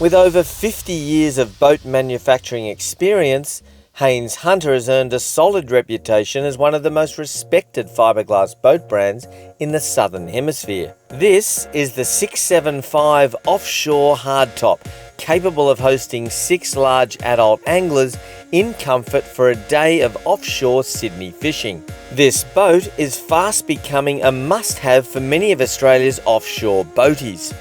With over 50 years of boat manufacturing experience, Haynes Hunter has earned a solid reputation as one of the most respected fiberglass boat brands in the Southern Hemisphere. This is the 675 offshore hardtop, capable of hosting 6 large adult anglers in comfort for a day of offshore Sydney fishing. This boat is fast becoming a must-have for many of Australia's offshore boaties.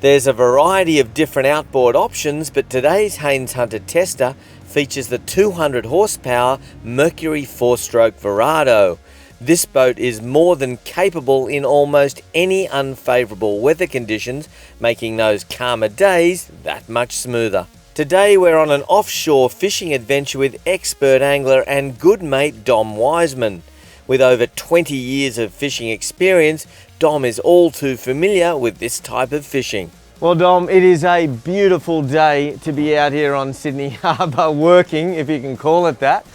There's a variety of different outboard options, but today's Haynes Hunter tester features the 200 horsepower Mercury 4-stroke Verado. This boat is more than capable in almost any unfavourable weather conditions, making those calmer days that much smoother. Today we're on an offshore fishing adventure with expert angler and good mate Dom Wiseman. With over 20 years of fishing experience, Dom is all too familiar with this type of fishing. Well, Dom, it is a beautiful day to be out here on Sydney Harbour working, if you can call it that.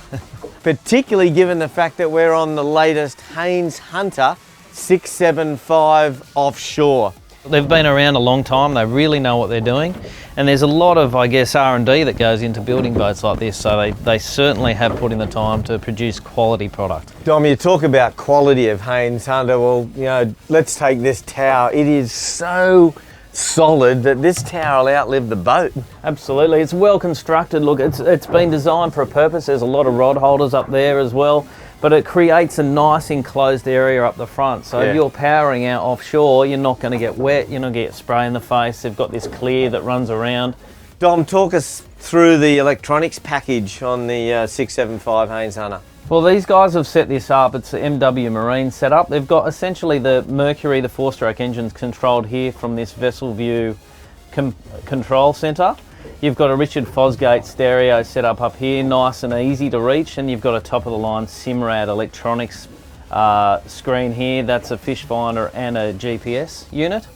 Particularly given the fact that we're on the latest Haynes Hunter 675 offshore. They've been around a long time, they really know what they're doing, and there's a lot of, R&D that goes into building boats like this, so they certainly have put in the time to produce quality product. Dom, you talk about quality of Haynes Hunter, well, let's take this tower. It is so solid that this tower will outlive the boat. Absolutely, it's well constructed. Look, it's been designed for a purpose. There's a lot of rod holders up there as well, but it creates a nice enclosed area up the front. So if you're powering out offshore, you're not going to get wet, you're not going to get spray in the face. They've got this clear that runs around. Dom, talk us through the electronics package on the 675 Haynes Hunter. Well, these guys have set this up. It's the MW Marine setup. They've got essentially the Mercury, the 4-stroke engines controlled here from this vessel view control centre. You've got a Richard Fosgate stereo set up here, nice and easy to reach, and you've got a top-of-the-line Simrad electronics screen here. That's a fish finder and a GPS unit.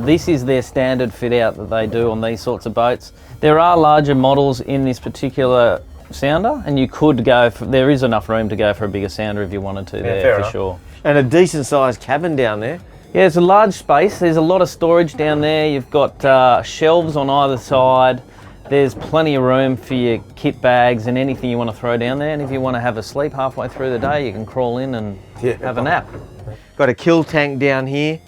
This is their standard fit-out that they do on these sorts of boats. There are larger models in this particular sounder, and you could go for, there is enough room to go for a bigger sounder if you wanted to there for sure. And a decent sized cabin down there. Yeah, it's a large space. There's a lot of storage down there. You've got shelves on either side. There's plenty of room for your kit bags and anything you want to throw down there. And if you want to have a sleep halfway through the day, you can crawl in and have a nap. Got a kill tank down here.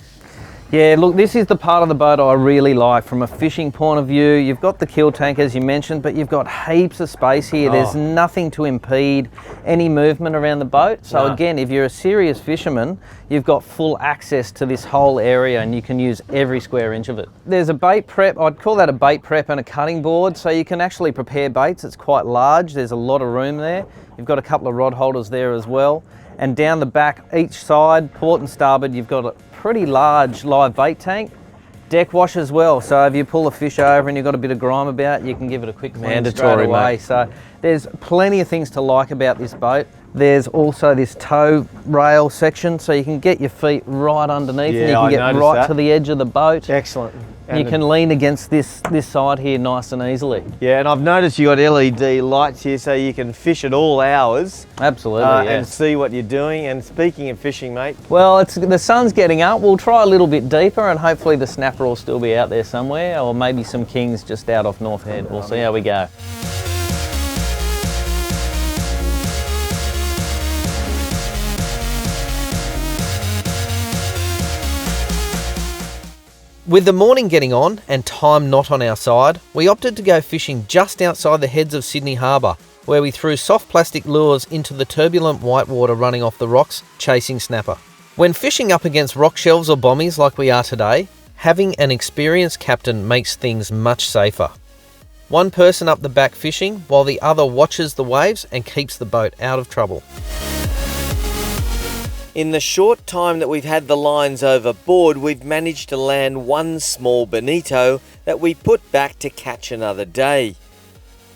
Yeah, look, this is the part of the boat I really like from a fishing point of view. You've got the kill tank, as you mentioned, but you've got heaps of space here. There's nothing to impede any movement around the boat. So again, if you're a serious fisherman, you've got full access to this whole area and you can use every square inch of it. There's a bait prep, I'd call that a bait prep and a cutting board. So you can actually prepare baits. It's quite large. There's a lot of room there. You've got a couple of rod holders there as well. And down the back, each side, port and starboard, you've got a pretty large live bait tank. Deck wash as well, so if you pull a fish over and you've got a bit of grime about, you can give it a quick clean straight away. So there's plenty of things to like about this boat. There's also this tow rail section, so you can get your feet right underneath and you can get right to the edge of the boat. Excellent. And you can lean against this side here nice and easily. Yeah, and I've noticed you got LED lights here so you can fish at all hours. Absolutely, and see what you're doing. And speaking of fishing, mate. Well, the sun's getting up. We'll try a little bit deeper and hopefully the snapper will still be out there somewhere, or maybe some kings just out off North Head. We'll see how we go. With the morning getting on and time not on our side, we opted to go fishing just outside the heads of Sydney Harbour, where we threw soft plastic lures into the turbulent white water running off the rocks, chasing snapper. When fishing up against rock shelves or bommies like we are today, having an experienced captain makes things much safer. One person up the back fishing, while the other watches the waves and keeps the boat out of trouble. In the short time that we've had the lines overboard, we've managed to land one small bonito that we put back to catch another day.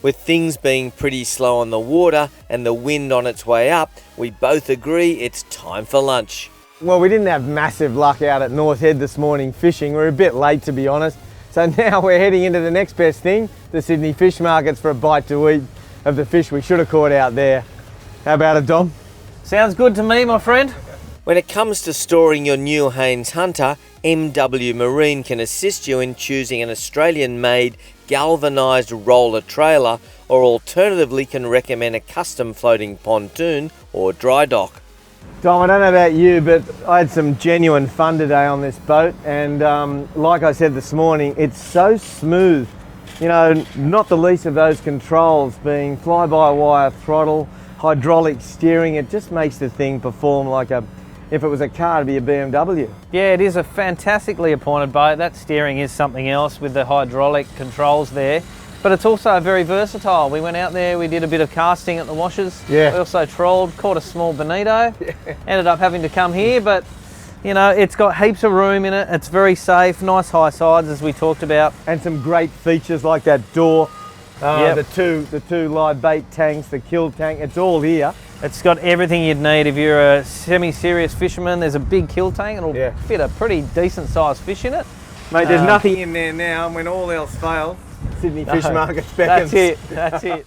With things being pretty slow on the water and the wind on its way up, we both agree it's time for lunch. Well, we didn't have massive luck out at North Head this morning fishing. We're a bit late, to be honest. So now we're heading into the next best thing, the Sydney fish markets, for a bite to eat of the fish we should have caught out there. How about it, Dom? Sounds good to me, my friend. When it comes to storing your new Haynes Hunter, MW Marine can assist you in choosing an Australian-made galvanised roller trailer, or alternatively can recommend a custom floating pontoon or dry dock. Dom, I don't know about you, but I had some genuine fun today on this boat, and like I said this morning, it's so smooth. You know, not the least of those controls being fly-by-wire throttle, hydraulic steering. It just makes the thing perform like if it was a car, it'd be a BMW. Yeah, it is a fantastically appointed boat. That steering is something else with the hydraulic controls there. But it's also very versatile. We went out there, we did a bit of casting at the washers. Yeah. We also trawled, caught a small bonito. Ended up having to come here, but you know, it's got heaps of room in it. It's very safe, nice high sides as we talked about. And some great features like that door, Yep. the two live bait tanks, the kill tank, it's all here. It's got everything you'd need if you're a semi-serious fisherman. There's a big kill tank. It'll Yeah. fit a pretty decent sized fish in it. Mate, there's nothing in there now, and when all else fails, Sydney Fish No, Market beckons. That's it, that's it.